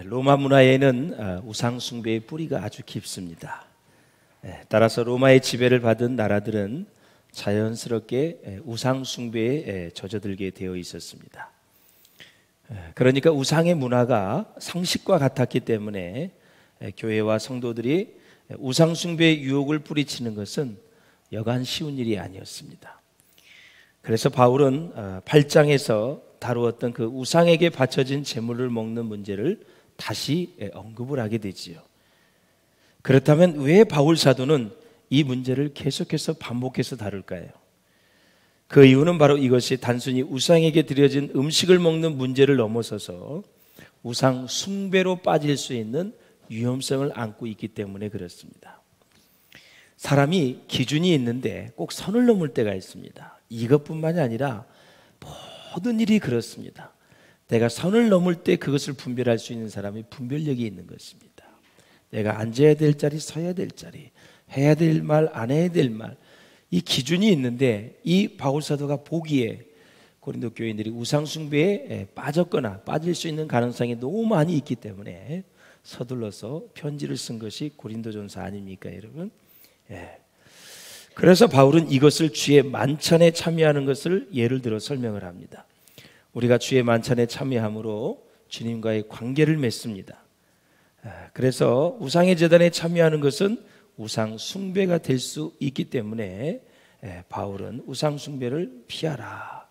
로마 문화에는 우상 숭배의 뿌리가 아주 깊습니다. 따라서 로마의 지배를 받은 나라들은 자연스럽게 우상 숭배에 젖어들게 되어 있었습니다. 그러니까 우상의 문화가 상식과 같았기 때문에 교회와 성도들이 우상 숭배의 유혹을 뿌리치는 것은 여간 쉬운 일이 아니었습니다. 그래서 바울은 8장에서 다루었던 그 우상에게 바쳐진 제물을 먹는 문제를 다시 언급을 하게 되지요. 그렇다면 왜 바울 사도는 이 문제를 계속해서 반복해서 다룰까요? 그 이유는 바로 이것이 단순히 우상에게 드려진 음식을 먹는 문제를 넘어서서 우상 숭배로 빠질 수 있는 위험성을 안고 있기 때문에 그렇습니다. 사람이 기준이 있는데 꼭 선을 넘을 때가 있습니다. 이것뿐만이 아니라 모든 일이 그렇습니다. 내가 선을 넘을 때 그것을 분별할 수 있는 사람이 분별력이 있는 것입니다. 내가 앉아야 될 자리, 서야 될 자리, 해야 될 말, 안 해야 될 말, 이 기준이 있는데 이 바울 사도가 보기에 고린도 교인들이 우상 숭배에 빠졌거나 빠질 수 있는 가능성이 너무 많이 있기 때문에 서둘러서 편지를 쓴 것이 고린도전서 아닙니까, 여러분? 그래서 바울은 이것을 주의 만찬에 참여하는 것을 예를 들어 설명을 합니다. 우리가 주의 만찬에 참여함으로 주님과의 관계를 맺습니다. 그래서 우상의 제단에 참여하는 것은 우상 숭배가 될 수 있기 때문에 바울은 우상 숭배를 피하라.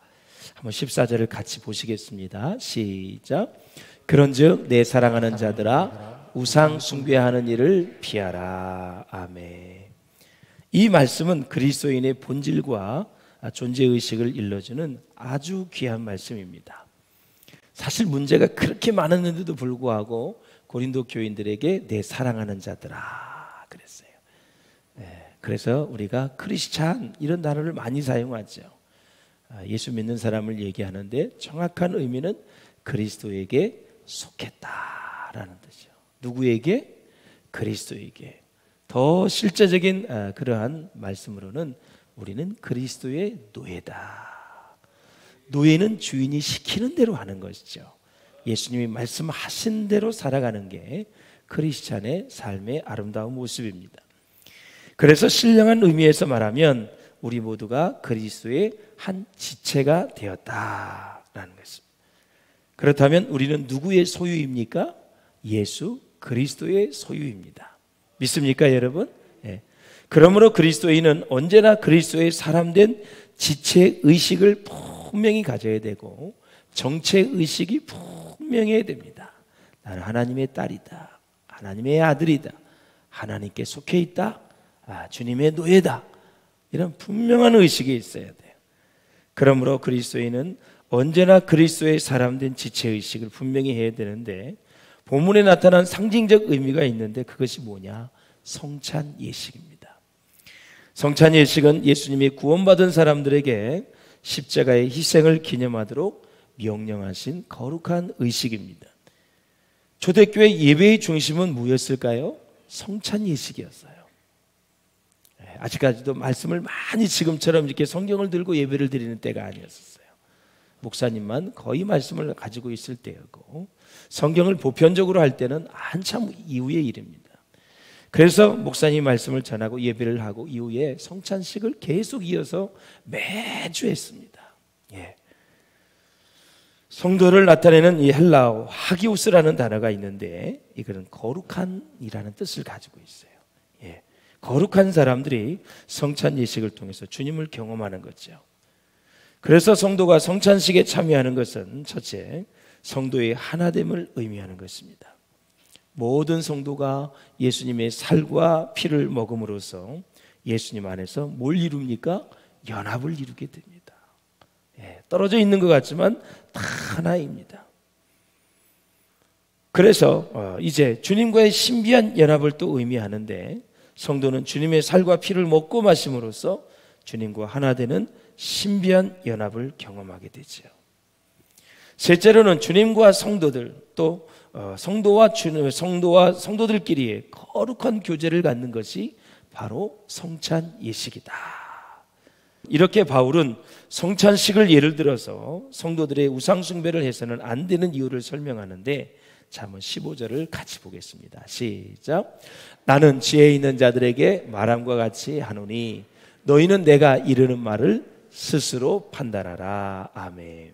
한번 14절을 같이 보시겠습니다. 시작. 그런즉 내 사랑하는 자들아 우상 숭배하는 일을 피하라. 아멘. 이 말씀은 그리스도인의 본질과 존재의식을 일러주는 아주 귀한 말씀입니다. 사실 문제가 그렇게 많았는데도 불구하고 고린도 교인들에게 내 사랑하는 자들아 그랬어요. 그래서 우리가 크리스찬 이런 단어를 많이 사용하죠. 예수 믿는 사람을 얘기하는데 정확한 의미는 그리스도에게 속했다라는 뜻이죠. 누구에게? 그리스도에게. 더 실제적인 그러한 말씀으로는 우리는 그리스도의 노예다. 노예는 주인이 시키는 대로 하는 것이죠. 예수님이 말씀하신 대로 살아가는 게 크리스찬의 삶의 아름다운 모습입니다. 그래서 신령한 의미에서 말하면 우리 모두가 그리스도의 한 지체가 되었다라는 것입니다. 그렇다면 우리는 누구의 소유입니까? 예수 그리스도의 소유입니다. 믿습니까, 여러분? 그러므로 그리스도인은 언제나 그리스도의 사람된 지체의식을 분명히 가져야 되고 정체의식이 분명해야 됩니다. 나는 하나님의 딸이다. 하나님의 아들이다. 하나님께 속해 있다. 주님의 노예다. 이런 분명한 의식이 있어야 돼요. 그러므로 그리스도인은 언제나 그리스도의 사람된 지체의식을 분명히 해야 되는데 본문에 나타난 상징적 의미가 있는데 그것이 뭐냐? 성찬 예식입니다. 성찬 예식은 예수님이 구원받은 사람들에게 십자가의 희생을 기념하도록 명령하신 거룩한 의식입니다. 초대교회 예배의 중심은 무엇일까요? 성찬 예식이었어요. 아직까지도 말씀을 많이 지금처럼 이렇게 성경을 들고 예배를 드리는 때가 아니었어요. 목사님만 거의 말씀을 가지고 있을 때였고 성경을 보편적으로 할 때는 한참 이후의 일입니다. 그래서 목사님 말씀을 전하고 예배를 하고 이후에 성찬식을 계속 이어서 매주 했습니다. 성도를 나타내는 이 헬라어 하기오스라는 단어가 있는데 이거는 거룩한이라는 뜻을 가지고 있어요. 거룩한 사람들이 성찬 예식을 통해서 주님을 경험하는 거죠. 그래서 성도가 성찬식에 참여하는 것은 첫째, 성도의 하나됨을 의미하는 것입니다. 모든 성도가 예수님의 살과 피를 먹음으로써 예수님 안에서 뭘 이룹니까? 연합을 이루게 됩니다. 떨어져 있는 것 같지만 다 하나입니다. 그래서 이제 주님과의 신비한 연합을 또 의미하는데 성도는 주님의 살과 피를 먹고 마심으로써 주님과 하나 되는 신비한 연합을 경험하게 되죠. 셋째로는 주님과 성도들 또 성도와 성도들끼리의 거룩한 교제를 갖는 것이 바로 성찬 예식이다. 이렇게 바울은 성찬식을 예를 들어서 성도들의 우상 숭배를 해서는 안 되는 이유를 설명하는데, 자, 한번 15절을 같이 보겠습니다. 시작. 나는 지혜 있는 자들에게 말함과 같이 하노니 너희는 내가 이르는 말을 스스로 판단하라. 아멘.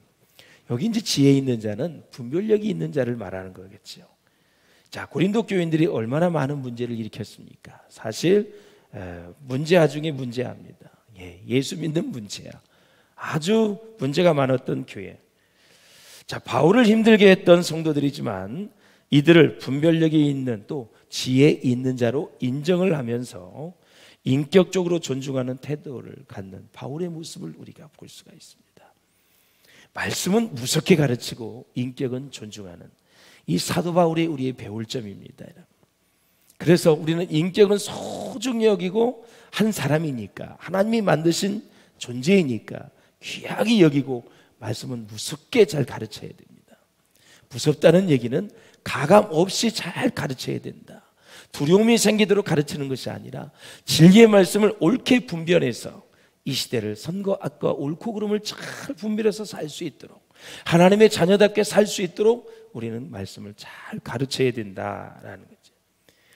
여기 이제 지혜 있는 자는 분별력이 있는 자를 말하는 거겠죠. 자, 고린도 교인들이 얼마나 많은 문제를 일으켰습니까? 사실 문제아 중에 문제합니다. 예수 믿는 문제야. 아주 문제가 많았던 교회. 자, 바울을 힘들게 했던 성도들이지만 이들을 분별력이 있는, 또 지혜 있는 자로 인정을 하면서 인격적으로 존중하는 태도를 갖는 바울의 모습을 우리가 볼 수가 있습니다. 말씀은 무섭게 가르치고 인격은 존중하는, 이 사도 바울이 우리의 배울 점입니다. 그래서 우리는 인격은 소중히 여기고, 한 사람이니까, 하나님이 만드신 존재이니까 귀하게 여기고, 말씀은 무섭게 잘 가르쳐야 됩니다. 무섭다는 얘기는 가감 없이 잘 가르쳐야 된다. 두려움이 생기도록 가르치는 것이 아니라 진리의 말씀을 옳게 분별해서 이 시대를 선과 악과 옳고 그름을 잘 분별해서 살 수 있도록, 하나님의 자녀답게 살 수 있도록 우리는 말씀을 잘 가르쳐야 된다라는 거죠.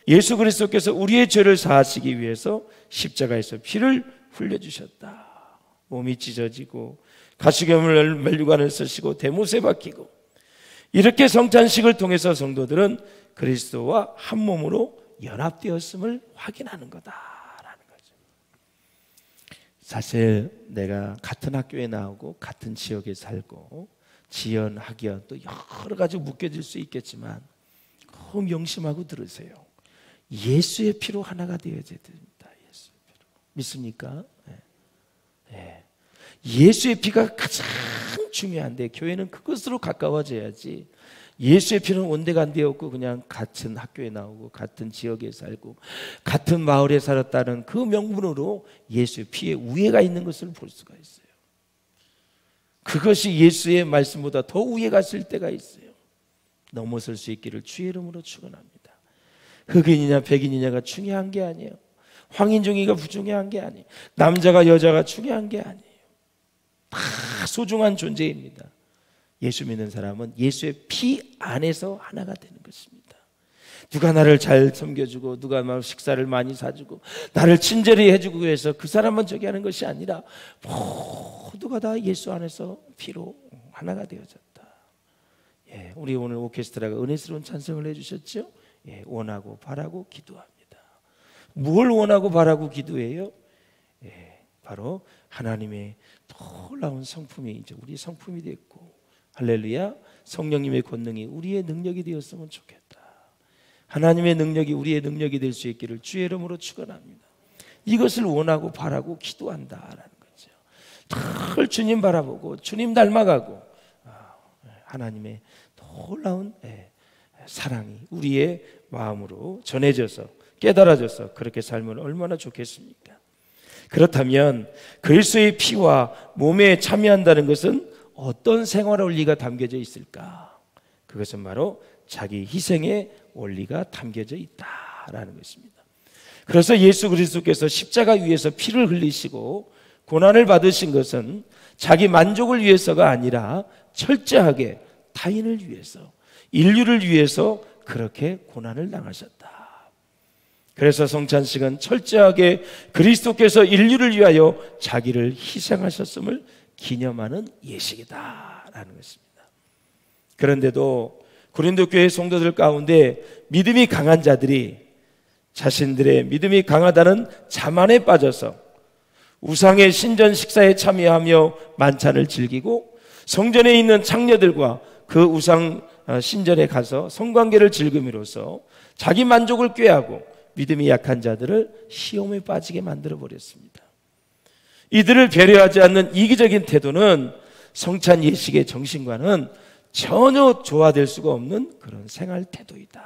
예수 그리스도께서 우리의 죄를 사하시기 위해서 십자가에서 피를 흘려주셨다. 몸이 찢어지고 가시덤을 면류관을 쓰시고 대못에 박히고, 이렇게 성찬식을 통해서 성도들은 그리스도와 한 몸으로 연합되었음을 확인하는 거다라는 거죠. 사실 내가 같은 학교에 나오고 같은 지역에 살고 지연, 학연 또 여러 가지 묶여질 수 있겠지만 꼭 명심하고 들으세요. 예수의 피로 하나가 되어야 됩니다. 예수의 피로. 믿습니까? 네. 예수의 피가 가장 중요한데 교회는 그것으로 가까워져야지, 예수의 피는 온데가 안 되었고 그냥 같은 학교에 나오고 같은 지역에 살고 같은 마을에 살았다는 그 명분으로 예수의 피에 우애가 있는 것을 볼 수가 있어요. 그것이 예수의 말씀보다 더 우애가 있을 때가 있어요. 넘어설 수 있기를 주의 이름으로 축원합니다. 흑인이냐 백인이냐가 중요한 게 아니에요. 황인종이가 부중요한 게 아니에요. 남자가 여자가 중요한 게 아니에요. 다 소중한 존재입니다. 예수 믿는 사람은 예수의 피 안에서 하나가 되는 것입니다. 누가 나를 잘 섬겨주고 누가 막 식사를 많이 사주고 나를 친절히 해주고 해서 그 사람만 저기 하는 것이 아니라 모두가 다 예수 안에서 피로 하나가 되어졌다. 우리 오늘 오케스트라가 은혜스러운 찬송을 해주셨죠? 원하고 바라고 기도합니다. 뭘 원하고 바라고 기도해요? 바로 하나님의 놀라운 성품이 이제 우리 성품이 됐고, 할렐루야, 성령님의 권능이 우리의 능력이 되었으면 좋겠다. 하나님의 능력이 우리의 능력이 될 수 있기를 주의 이름으로 축원합니다. 이것을 원하고 바라고 기도한다라는 거죠. 늘 주님 바라보고 주님 닮아가고 하나님의 놀라운 사랑이 우리의 마음으로 전해져서 깨달아져서 그렇게 살면 얼마나 좋겠습니까? 그렇다면 그리스도의 피와 몸에 참여한다는 것은 어떤 생활 원리가 담겨져 있을까? 그것은 바로 자기 희생의 원리가 담겨져 있다라는 것입니다. 그래서 예수 그리스도께서 십자가 위에서 피를 흘리시고 고난을 받으신 것은 자기 만족을 위해서가 아니라 철저하게 타인을 위해서, 인류를 위해서 그렇게 고난을 당하셨다. 그래서 성찬식은 철저하게 그리스도께서 인류를 위하여 자기를 희생하셨음을 기념하는 예식이다라는 것입니다. 그런데도 고린도 교회 성도들 가운데 믿음이 강한 자들이 자신들의 믿음이 강하다는 자만에 빠져서 우상의 신전 식사에 참여하며 만찬을 즐기고 성전에 있는 창녀들과 그 우상 신전에 가서 성관계를 즐김으로써 자기 만족을 꾀하고 믿음이 약한 자들을 시험에 빠지게 만들어 버렸습니다. 이들을 배려하지 않는 이기적인 태도는 성찬 예식의 정신과는 전혀 조화될 수가 없는 그런 생활 태도이다.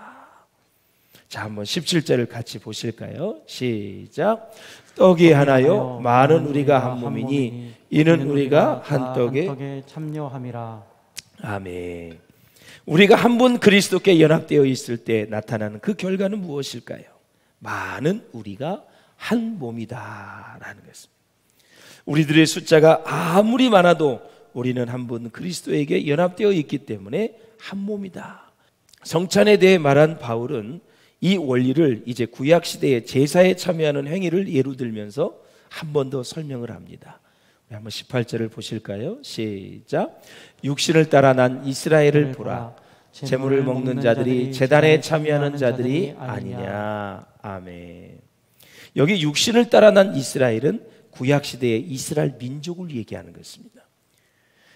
자, 한번 17절을 같이 보실까요? 시작. 떡이 하나요 많은 우리가 한 몸이니 이는 우리가 한 떡에 참여함이라. 아멘. 우리가 한 분 그리스도께 연합되어 있을 때 나타나는 그 결과는 무엇일까요? 많은 우리가 한 몸이다라는 것입니다. 우리들의 숫자가 아무리 많아도 우리는 한 분 그리스도에게 연합되어 있기 때문에 한 몸이다. 성찬에 대해 말한 바울은 이 원리를 이제 구약시대의 제사에 참여하는 행위를 예로 들면서 한 번 더 설명을 합니다. 한번 18절을 보실까요? 시작. 육신을 따라 난 이스라엘을 보라. 제물을 먹는 자들이 제단에 참여하는 자들이 아니냐. 아멘. 여기 육신을 따라 난 이스라엘은 구약시대의 이스라엘 민족을 얘기하는 것입니다.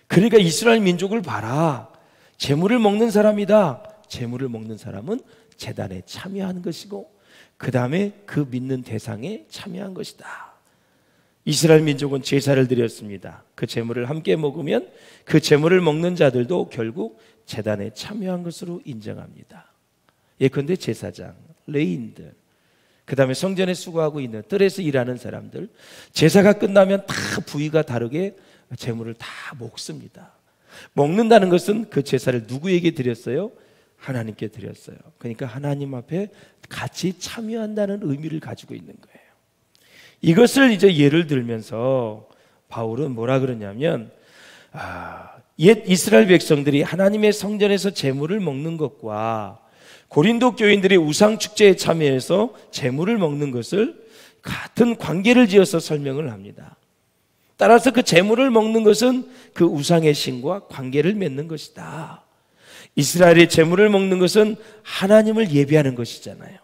그러니까 이스라엘 민족을 봐라. 제물을 먹는 사람이다. 제물을 먹는 사람은 제단에 참여하는 것이고 그 다음에 그 믿는 대상에 참여한 것이다. 이스라엘 민족은 제사를 드렸습니다. 그 제물을 함께 먹으면 그 제물을 먹는 자들도 결국 제단에 참여한 것으로 인정합니다. 예컨대 제사장, 레위인들, 그 다음에 성전에 수고하고 있는 뜰에서 일하는 사람들, 제사가 끝나면 다 부위가 다르게 제물을 다 먹습니다. 먹는다는 것은 그 제사를 누구에게 드렸어요? 하나님께 드렸어요. 그러니까 하나님 앞에 같이 참여한다는 의미를 가지고 있는 거예요. 이것을 이제 예를 들면서 바울은 뭐라 그러냐면 옛 이스라엘 백성들이 하나님의 성전에서 제물을 먹는 것과 고린도 교인들이 우상 축제에 참여해서 제물을 먹는 것을 같은 관계를 지어서 설명을 합니다. 따라서 그 제물을 먹는 것은 그 우상의 신과 관계를 맺는 것이다. 이스라엘이 제물을 먹는 것은 하나님을 예배하는 것이잖아요.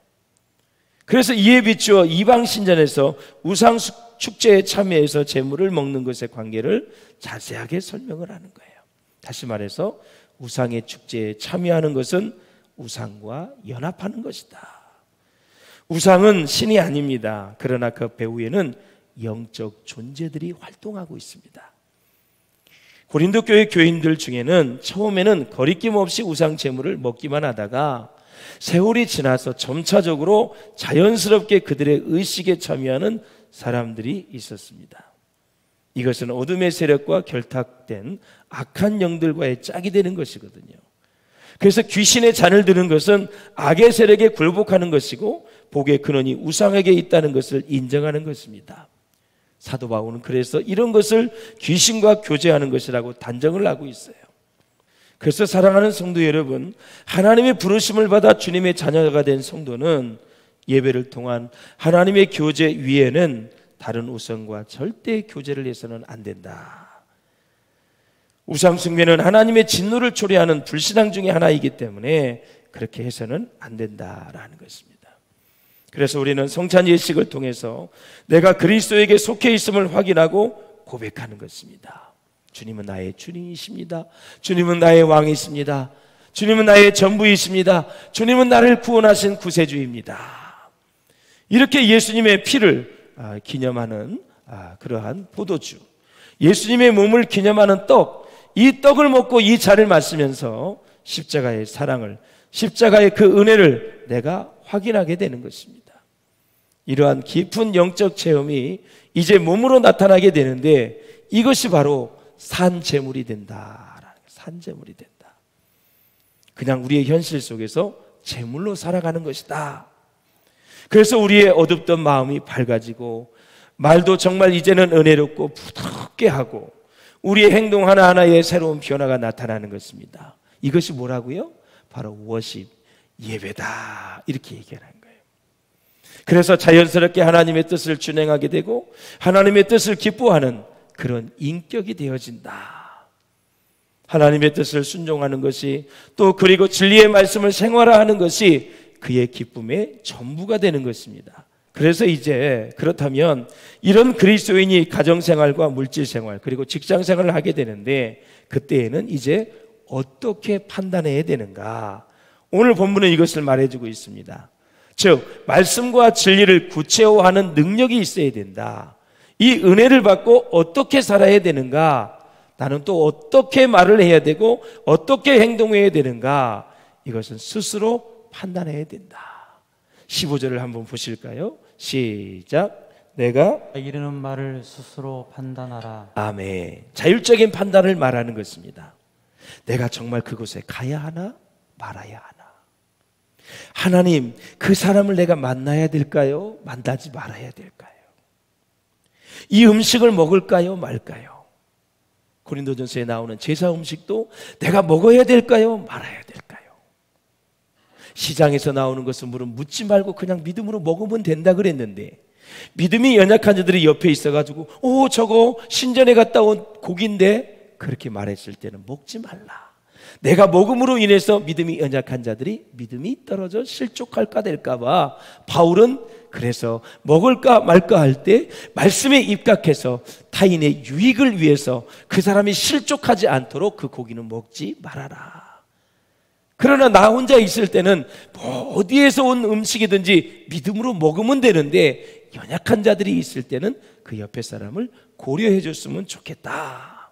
그래서 이에 비추어 이방 신전에서 우상 축제에 참여해서 제물을 먹는 것의 관계를 자세하게 설명을 하는 거예요. 다시 말해서 우상의 축제에 참여하는 것은 우상과 연합하는 것이다. 우상은 신이 아닙니다. 그러나 그 배후에는 영적 존재들이 활동하고 있습니다. 고린도 교회 교인들 중에는 처음에는 거리낌 없이 우상 제물을 먹기만 하다가 세월이 지나서 점차적으로 자연스럽게 그들의 의식에 참여하는 사람들이 있었습니다. 이것은 어둠의 세력과 결탁된 악한 영들과의 짝이 되는 것이거든요. 그래서 귀신의 잔을 드는 것은 악의 세력에 굴복하는 것이고 복의 근원이 우상에게 있다는 것을 인정하는 것입니다. 사도 바울은 그래서 이런 것을 귀신과 교제하는 것이라고 단정을 하고 있어요. 그래서 사랑하는 성도 여러분, 하나님의 부르심을 받아 주님의 자녀가 된 성도는 예배를 통한 하나님의 교제 위에는 다른 우상과 절대 교제를 해서는 안 된다. 우상 숭배는 하나님의 진노를 초래하는 불신앙 중에 하나이기 때문에 그렇게 해서는 안 된다라는 것입니다. 그래서 우리는 성찬 예식을 통해서 내가 그리스도에게 속해 있음을 확인하고 고백하는 것입니다. 주님은 나의 주님이십니다. 주님은 나의 왕이십니다. 주님은 나의 전부이십니다. 주님은 나를 구원하신 구세주입니다. 이렇게 예수님의 피를 기념하는 그러한 포도주, 예수님의 몸을 기념하는 떡, 이 떡을 먹고 이 잔을 마시면서 십자가의 사랑을, 십자가의 그 은혜를 내가 확인하게 되는 것입니다. 이러한 깊은 영적 체험이 이제 몸으로 나타나게 되는데 이것이 바로 산제물이 된다. 산제물이 된다. 그냥 우리의 현실 속에서 제물로 살아가는 것이다. 그래서 우리의 어둡던 마음이 밝아지고 말도 정말 이제는 은혜롭고 부드럽게 하고 우리의 행동 하나하나에 새로운 변화가 나타나는 것입니다. 이것이 뭐라고요? 바로 워십, 예배다. 이렇게 얘기하는 거예요. 그래서 자연스럽게 하나님의 뜻을 준행하게 되고 하나님의 뜻을 기뻐하는 그런 인격이 되어진다. 하나님의 뜻을 순종하는 것이 또 그리고 진리의 말씀을 생활화하는 것이 그의 기쁨의 전부가 되는 것입니다. 그래서 이제 그렇다면 이런 그리스도인이 가정생활과 물질생활 그리고 직장생활을 하게 되는데 그때에는 이제 어떻게 판단해야 되는가? 오늘 본문은 이것을 말해주고 있습니다. 즉 말씀과 진리를 구체화하는 능력이 있어야 된다. 이 은혜를 받고 어떻게 살아야 되는가? 나는 또 어떻게 말을 해야 되고 어떻게 행동해야 되는가? 이것은 스스로 판단해야 된다. 15절을 한번 보실까요? 시작. 내가 이르는 말을 스스로 판단하라. 아멘. 자율적인 판단을 말하는 것입니다. 내가 정말 그곳에 가야 하나 말아야 하나. 하나님, 그 사람을 내가 만나야 될까요? 만나지 말아야 될까요? 이 음식을 먹을까요, 말까요? 고린도전서에 나오는 제사 음식도 내가 먹어야 될까요, 말아야 될까요? 시장에서 나오는 것은 묻지 말고 그냥 믿음으로 먹으면 된다 그랬는데, 믿음이 연약한 자들이 옆에 있어가지고 저거 신전에 갔다 온 고기인데, 그렇게 말했을 때는 먹지 말라. 내가 먹음으로 인해서 믿음이 연약한 자들이 믿음이 떨어져 실족할까 될까봐 바울은 그래서 먹을까 말까 할 때 말씀에 입각해서 타인의 유익을 위해서 그 사람이 실족하지 않도록 그 고기는 먹지 말아라. 그러나 나 혼자 있을 때는 어디에서 온 음식이든지 믿음으로 먹으면 되는데, 연약한 자들이 있을 때는 그 옆에 사람을 고려해 줬으면 좋겠다.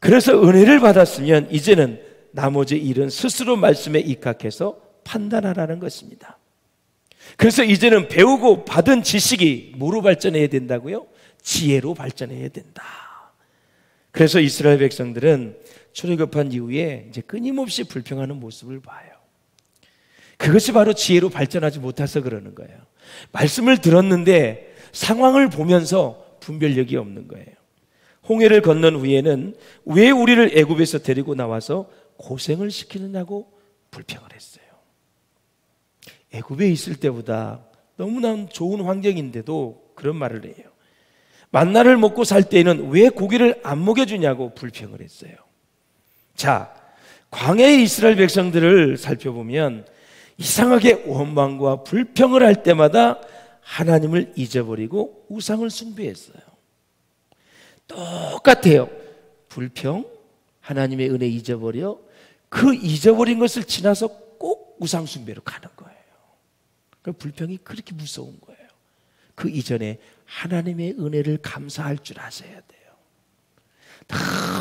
그래서 은혜를 받았으면 이제는 나머지 일은 스스로 말씀에 입각해서 판단하라는 것입니다. 그래서 이제는 배우고 받은 지식이 뭐로 발전해야 된다고요? 지혜로 발전해야 된다. 그래서 이스라엘 백성들은 출애굽한 이후에 이제 끊임없이 불평하는 모습을 봐요. 그것이 바로 지혜로 발전하지 못해서 그러는 거예요. 말씀을 들었는데 상황을 보면서 분별력이 없는 거예요. 홍해를 건넌 후에는 왜 우리를 애굽에서 데리고 나와서 고생을 시키느냐고 불평을 했어요. 애굽에 있을 때보다 너무나 좋은 환경인데도 그런 말을 해요. 만나를 먹고 살 때는 왜 고기를 안 먹여주냐고 불평을 했어요. 자, 광야의 이스라엘 백성들을 살펴보면 이상하게 원망과 불평을 할 때마다 하나님을 잊어버리고 우상을 숭배했어요. 똑같아요. 불평, 하나님의 은혜 잊어버려, 그 잊어버린 것을 지나서 꼭 우상 숭배로 가는 거예요. 그 불평이 그렇게 무서운 거예요. 그 이전에 하나님의 은혜를 감사할 줄 아셔야 돼요.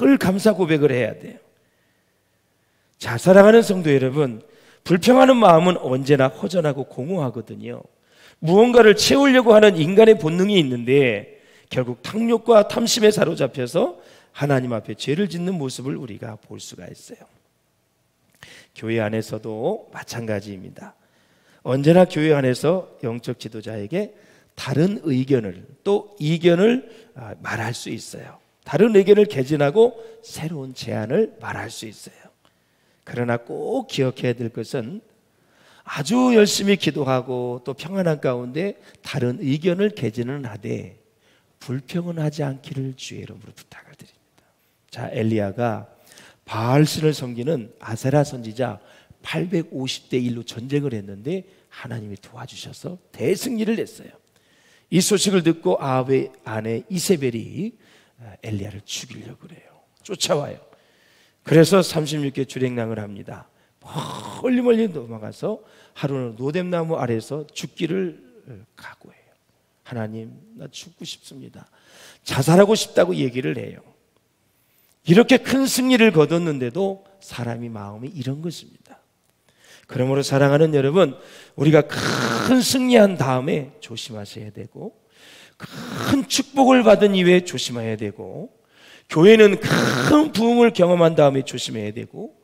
늘 감사 고백을 해야 돼요. 자, 사랑하는 성도 여러분, 불평하는 마음은 언제나 허전하고 공허하거든요. 무언가를 채우려고 하는 인간의 본능이 있는데 결국 탐욕과 탐심에 사로잡혀서 하나님 앞에 죄를 짓는 모습을 우리가 볼 수가 있어요. 교회 안에서도 마찬가지입니다. 언제나 교회 안에서 영적 지도자에게 다른 의견을 또 이견을 말할 수 있어요. 다른 의견을 개진하고 새로운 제안을 말할 수 있어요. 그러나 꼭 기억해야 될 것은 아주 열심히 기도하고 또 평안한 가운데 다른 의견을 개진은 하되 불평은 하지 않기를 주의 이름으로 부탁을 드립니다. 자, 엘리야가 바알신을 섬기는 아세라 선지자 850대 1로 전쟁을 했는데 하나님이 도와주셔서 대승리를 냈어요. 이 소식을 듣고 아합의 아내 이세벨이 엘리야를 죽이려고 그래요. 쫓아와요. 그래서 36개 주랭랑을 합니다. 멀리 넘어가서 하루는 노뎀나무 아래에서 죽기를 각오해요. 하나님, 나 죽고 싶습니다. 자살하고 싶다고 얘기를 해요. 이렇게 큰 승리를 거뒀는데도 사람이 마음이 이런 것입니다. 그러므로 사랑하는 여러분, 우리가 큰 승리한 다음에 조심하셔야 되고, 큰 축복을 받은 이후에 조심해야 되고, 교회는 큰 부흥을 경험한 다음에 조심해야 되고,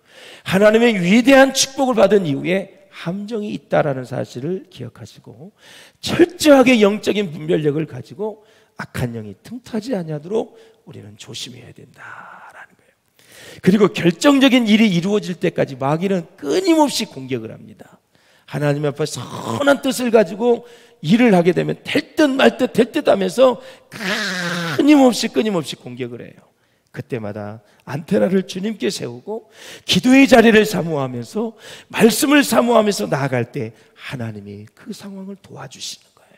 하나님의 위대한 축복을 받은 이후에 함정이 있다라는 사실을 기억하시고 철저하게 영적인 분별력을 가지고 악한 영이 틈타지 않도록 우리는 조심해야 된다라는 거예요. 그리고 결정적인 일이 이루어질 때까지 마귀는 끊임없이 공격을 합니다. 하나님 앞에 선한 뜻을 가지고 일을 하게 되면 될 듯 말 듯 될 듯 하면서 끊임없이 공격을 해요. 그때마다 안테나를 주님께 세우고 기도의 자리를 사모하면서 말씀을 사모하면서 나아갈 때 하나님이 그 상황을 도와주시는 거예요.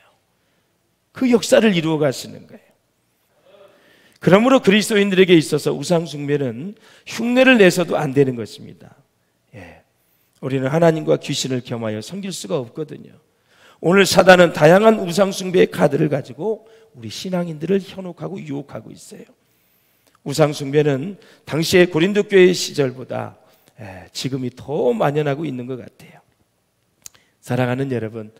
그 역사를 이루어 가시는 거예요. 그러므로 그리스도인들에게 있어서 우상 숭배는 흉내를 내서도 안 되는 것입니다. 우리는 하나님과 귀신을 겸하여 섬길 수가 없거든요. 오늘 사단은 다양한 우상 숭배의 카드를 가지고 우리 신앙인들을 현혹하고 유혹하고 있어요. 우상 숭배는 당시의 고린도 교회 시절보다 지금이 더 만연하고 있는 것 같아요. 사랑하는 여러분,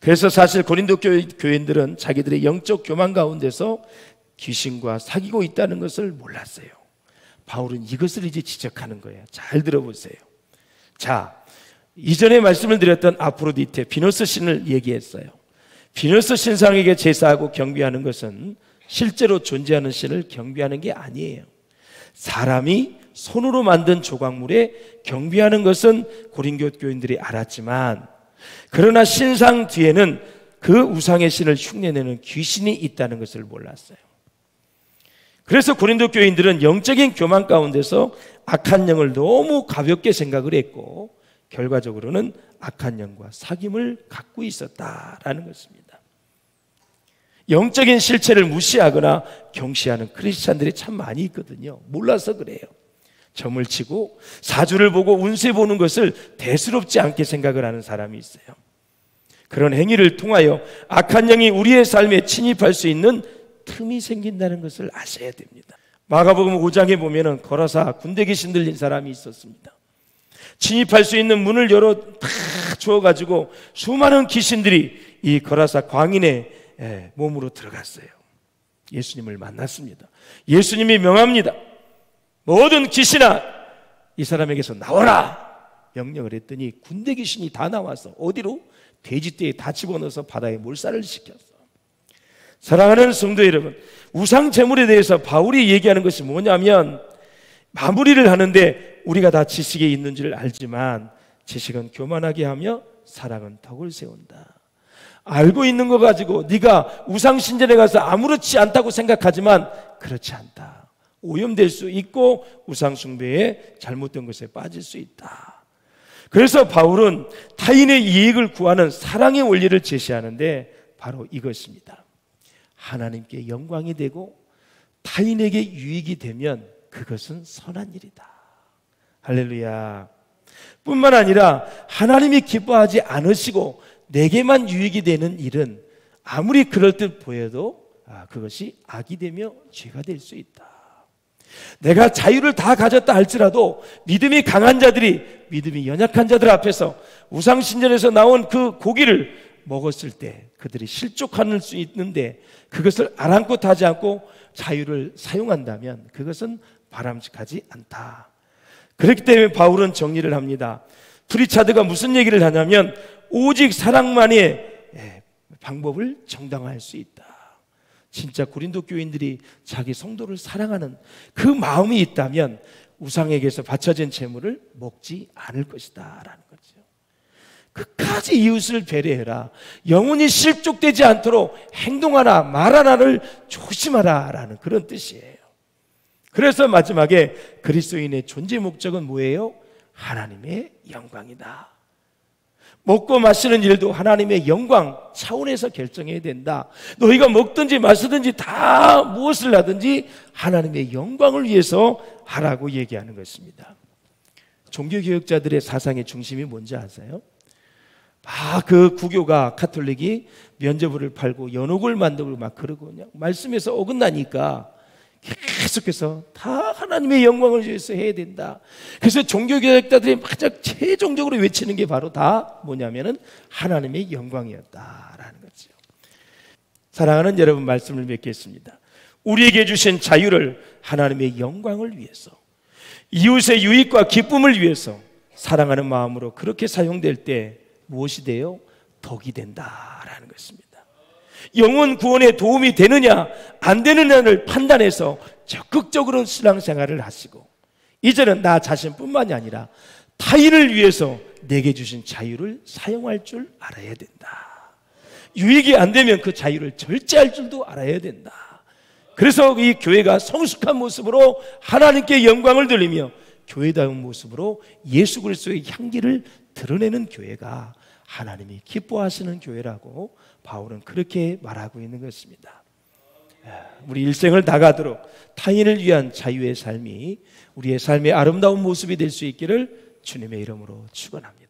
그래서 사실 고린도 교인들은 자기들의 영적 교만 가운데서 귀신과 사귀고 있다는 것을 몰랐어요. 바울은 이것을 이제 지적하는 거예요. 잘 들어보세요. 자, 이전에 말씀을 드렸던 아프로디테, 비너스 신을 얘기했어요. 비너스 신상에게 제사하고 경배하는 것은 실제로 존재하는 신을 경배하는 게 아니에요. 사람이 손으로 만든 조각물에 경배하는 것은 고린교 교인들이 알았지만, 그러나 신상 뒤에는 그 우상의 신을 흉내내는 귀신이 있다는 것을 몰랐어요. 그래서 고린도 교인들은 영적인 교만 가운데서 악한 영을 너무 가볍게 생각을 했고, 결과적으로는 악한 영과 사귐을 갖고 있었다라는 것입니다. 영적인 실체를 무시하거나 경시하는 크리스찬들이 참 많이 있거든요. 몰라서 그래요. 점을 치고 사주를 보고 운세 보는 것을 대수롭지 않게 생각을 하는 사람이 있어요. 그런 행위를 통하여 악한 영이 우리의 삶에 침입할 수 있는 틈이 생긴다는 것을 아셔야 됩니다. 마가복음 5장에 보면은 거라사 군대 귀신 들린 사람이 있었습니다. 침입할 수 있는 문을 열어 다 주어가지고 수많은 귀신들이 이 거라사 광인의 몸으로 들어갔어요. 예수님을 만났습니다. 예수님이 명합니다. 모든 귀신아, 이 사람에게서 나와라! 명령을 했더니 군대 귀신이 다 나와서 어디로? 돼지떼에 다 집어넣어서 바다에 몰살을 시켰어. 사랑하는 성도 여러분, 우상 제물에 대해서 바울이 얘기하는 것이 뭐냐면, 마무리를 하는데 우리가 다 지식에 있는 줄 알지만 지식은 교만하게 하며 사랑은 덕을 세운다. 알고 있는 거 가지고 네가 우상 신전에 가서 아무렇지 않다고 생각하지만 그렇지 않다. 오염될 수 있고 우상 숭배에 잘못된 것에 빠질 수 있다. 그래서 바울은 타인의 이익을 구하는 사랑의 원리를 제시하는데 바로 이것입니다. 하나님께 영광이 되고 타인에게 유익이 되면 그것은 선한 일이다. 할렐루야. 뿐만 아니라 하나님이 기뻐하지 않으시고 내게만 유익이 되는 일은 아무리 그럴듯 보여도 그것이 악이 되며 죄가 될 수 있다. 내가 자유를 다 가졌다 할지라도 믿음이 강한 자들이 믿음이 연약한 자들 앞에서 우상신전에서 나온 그 고기를 먹었을 때 그들이 실족할 수 있는데 그것을 아랑곳하지 않고 자유를 사용한다면 그것은 바람직하지 않다. 그렇기 때문에 바울은 정리를 합니다. 프리차드가 무슨 얘기를 하냐면 오직 사랑만이 방법을 정당화할 수 있다. 진짜 고린도 교인들이 자기 성도를 사랑하는 그 마음이 있다면 우상에게서 바쳐진 재물을 먹지 않을 것이다 라는 거죠. 끝까지 이웃을 배려해라. 영혼이 실족되지 않도록 행동하라 말하라를 조심하라 라는 그런 뜻이에요. 그래서 마지막에 그리스도인의 존재 목적은 뭐예요? 하나님의 영광이다. 먹고 마시는 일도 하나님의 영광 차원에서 결정해야 된다. 너희가 먹든지 마시든지 다 무엇을 하든지 하나님의 영광을 위해서 하라고 얘기하는 것입니다. 종교개혁자들의 사상의 중심이 뭔지 아세요? 그 구교가 가톨릭이 면죄부를 팔고 연옥을 만들고 막 그러거든요. 말씀에서 어긋나니까 계속해서 다 하나님의 영광을 위해서 해야 된다. 그래서 종교개혁자들이 가장 최종적으로 외치는 게 바로 다 뭐냐면은 하나님의 영광이었다라는 거죠. 사랑하는 여러분, 말씀을 맺겠습니다. 우리에게 주신 자유를 하나님의 영광을 위해서, 이웃의 유익과 기쁨을 위해서 사랑하는 마음으로 그렇게 사용될 때 무엇이 돼요? 덕이 된다라는 것입니다. 영혼 구원에 도움이 되느냐 안 되느냐를 판단해서 적극적으로 신앙생활을 하시고, 이제는 나 자신뿐만이 아니라 타인을 위해서 내게 주신 자유를 사용할 줄 알아야 된다. 유익이 안 되면 그 자유를 절제할 줄도 알아야 된다. 그래서 이 교회가 성숙한 모습으로 하나님께 영광을 돌리며 교회다운 모습으로 예수 그리스도의 향기를 드러내는 교회가 하나님이 기뻐하시는 교회라고 바울은 그렇게 말하고 있는 것입니다. 우리 일생을 다가도록 타인을 위한 자유의 삶이 우리의 삶의 아름다운 모습이 될 수 있기를 주님의 이름으로 축원합니다.